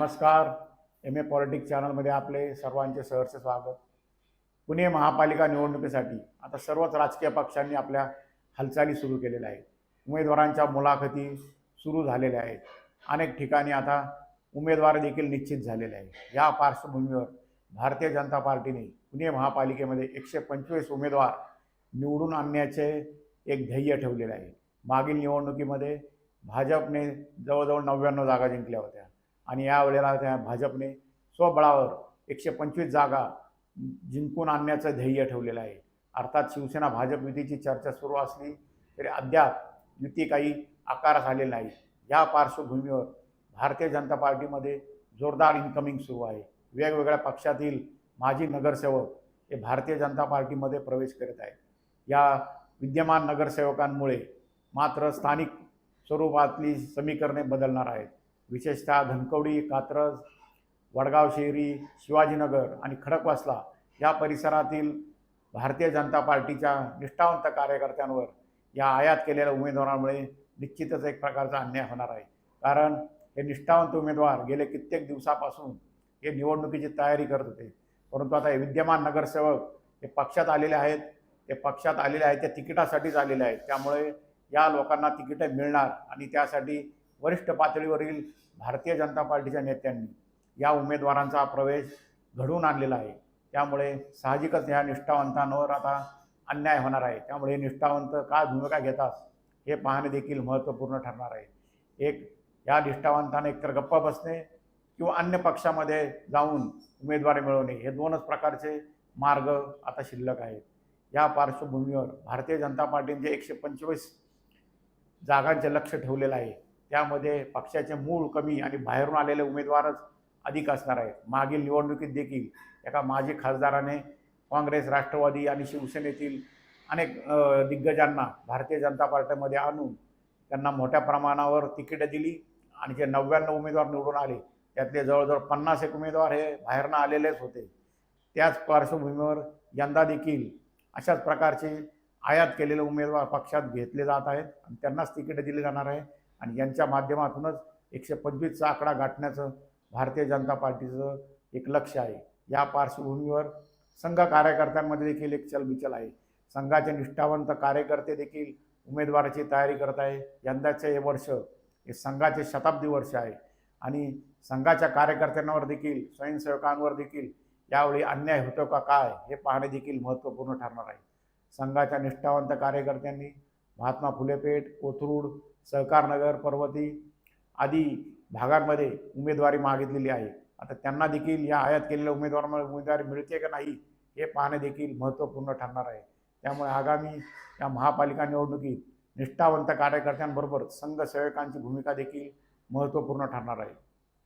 नमस्कार. पॉलिटिक्स चॅनलमध्ये आपले सर्वांचे सहर्ष स्वागत. पुणे महापालिका निवडणुकीसाठी आता सर्वच राजकीय पक्षांनी आपल्या हालचाली सुरू केलेल्या आहेत. उमेदवारांच्या मुलाखती सुरू झालेल्या आहेत. अनेक ठिकाणी आता उमेदवार देखील निश्चित झालेले आहेत. या पार्श्वभूमीवर भारतीय जनता पार्टीने पुणे महापालिकेमध्ये 125 उमेदवार निवडून आणण्याचे एक ध्येय ठेवलेले आहे. मागील निवडणुकीमध्ये भाजपने जवळजवळ 99 जागा जिंकल्या होत्या आणि यावेळेला त्या भाजपने स्वबळावर 125 जागा जिंकून आणण्याचं ध्येय ठेवलेलं आहे. अर्थात शिवसेना भाजप युतीची चर्चा सुरू असली तरी अद्याप युती काही आकारास आलेली नाही. या पार्श्वभूमीवर भारतीय जनता पार्टीमध्ये जोरदार इन्कमिंग सुरू आहे. वेगवेगळ्या पक्षातील माजी नगरसेवक हे भारतीय जनता पार्टीमध्ये प्रवेश करत आहेत. या विद्यमान नगरसेवकांमुळे मात्र स्थानिक स्वरूपातली समीकरणे बदलणार आहेत. विशेषतः धनकवडी, कात्रज, वडगाव शहरी, शिवाजीनगर आणि खडकवासला या परिसरातील भारतीय जनता पार्टीच्या निष्ठावंत कार्यकर्त्यांवर या आयात केलेल्या उमेदवारांमुळे निश्चितच एक प्रकारचा अन्याय होणार आहे. कारण हे निष्ठावंत उमेदवार गेले कित्येक दिवसापासून हे निवडणुकीची तयारी करत होते, परंतु आता हे विद्यमान नगरसेवक हे पक्षात आलेले आहेत. त्या तिकिटासाठीच आलेले आहेत. त्यामुळे या लोकांना तिकीटे मिळणार आणि त्यासाठी वरिष्ठ पातळीवरील भारतीय जनता पार्टीच्या नेत्यांनी या उमेदवारांचा प्रवेश घडवून आणलेला आहे. त्यामुळे साहजिकच या निष्ठावंतांवर आता अन्याय होणार आहे. त्यामुळे निष्ठावंत काय भूमिका घेतात हे पाहणे देखील महत्त्वपूर्ण ठरणार आहे. या निष्ठावंताने एकतर गप्पा बसणे किंवा अन्य पक्षामध्ये जाऊन उमेदवारी मिळवणे हे दोनच प्रकारचे मार्ग आता शिल्लक आहेत. या पार्श्वभूमीवर भारतीय जनता पार्टीने जे 125 जागांचे लक्ष ठेवलेलं आहे त्यामध्ये पक्षाचे मूळ कमी आणि बाहेरून आलेले उमेदवारच अधिक असणार आहेत. मागील निवडणुकीत देखील एका माजी खासदाराने काँग्रेस, राष्ट्रवादी आणि शिवसेनेतील अनेक दिग्गजांना भारतीय जनता पार्टीमध्ये आणून त्यांना मोठ्या प्रमाणावर तिकीटं दिली आणि जे 99 उमेदवार निवडून आले त्यातले जवळजवळ 51 उमेदवार हे बाहेरनं आलेलेच होते. त्याच पार्श्वभूमीवर यंदा देखील अशाच प्रकारचे आयात केलेले उमेदवार पक्षात घेतले जात आहेत आणि त्यांनाच तिकीटं दिली जाणार आहे आणि यांच्या माध्यमातूनच 125चा आकडा गाठण्याचं भारतीय जनता पार्टीचं एक लक्ष आहे. या पार्श्वभूमीवर संघ कार्यकर्त्यांमध्ये देखील एक चलबिचल आहे. संघाचे निष्ठावंत कार्यकर्ते देखील उमेदवाराची तयारी करत आहे. यंदाचे हे वर्ष हे संघाचे शताब्दी वर्ष आहे आणि संघाच्या कार्यकर्त्यांवर देखील स्वयंसेवकांवर देखील यावेळी अन्याय होतो का काय हे पाहणे देखील महत्त्वपूर्ण ठरणार आहे. संघाच्या निष्ठावंत कार्यकर्त्यांनी महात्मा फुले पेठ, कोथरूड, सहकारनगर, पर्वती आदी भागांमध्ये उमेदवारी मागितलेली आहे. आता त्यांना देखील या आयात केलेल्या उमेदवारी मिळते का नाही हे पाहणे देखील महत्त्वपूर्ण ठरणार आहे. त्यामुळे आगामी या महापालिका निवडणुकीत निष्ठावंत कार्यकर्त्यांबरोबर संघसेवकांची भूमिका देखील महत्त्वपूर्ण ठरणार आहे.